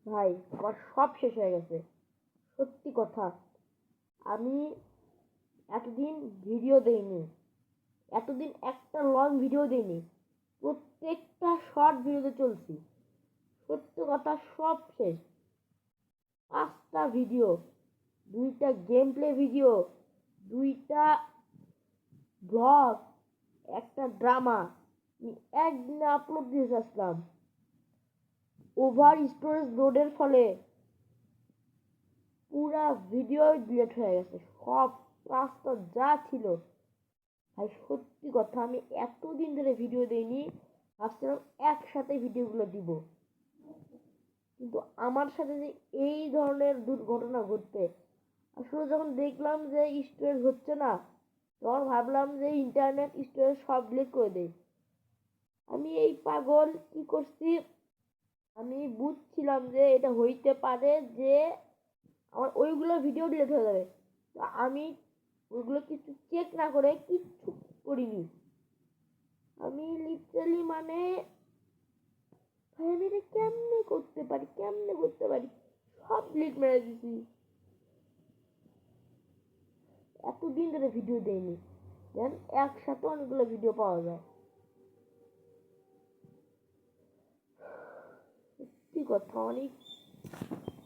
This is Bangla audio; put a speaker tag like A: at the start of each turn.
A: ভাই আমার সব শেষ হয়ে গেছে। সত্যি কথা, আমি এতদিন ভিডিও দেইনি, এতদিন একটা লং ভিডিও দেইনি, প্রত্যেকটা শর্ট ভিডিওতে চলছি। সত্য কথা, সব শেষ। 5টা ভিডিও, 2টা গেম প্লে ভিডিও, 2টা ব্লগ, একটা ড্রামা একদিনে আপলোড দিয়ে আসলাম। ওভার স্টোরেজ লোডের ফলে পুরা ভিডিও ডিলিট হয়ে গেছে, সব 5টা যা ছিল। ভাই সত্যি কথা, আমি এতদিন ধরে ভিডিও দেইনি, ভাবছিলাম একসাথে ভিডিওগুলো দিব, কিন্তু আমার সাথে যে এই ধরনের দুর্ঘটনা ঘটবে, আসলে যখন দেখলাম যে স্টোরেজ হচ্ছে না, তখন ভাবলাম যে ইন্টারনেট স্টোরেজ সব ডিলিট করে দেই। আমি এই পাগল কি করছি, আমি বুঝছিলাম যে এটা হইতে পারে যে আমার ওইগুলো ভিডিও ডিলিট হয়ে যাবে, তো আমি ওইগুলো কিছু চেক না করে কিচ্ছু করিনি। আমি লিটারালি মানে ভাই আমি এটা কেমনে করতে পারি, কেমনে করতে পারি, সব ডিলিট মেরে দিছি। এতদিন ধরে ভিডিও দেয়নি, দেন একসাথে অনেকগুলো ভিডিও পাওয়া যায়। সত্যি কথা, অনেক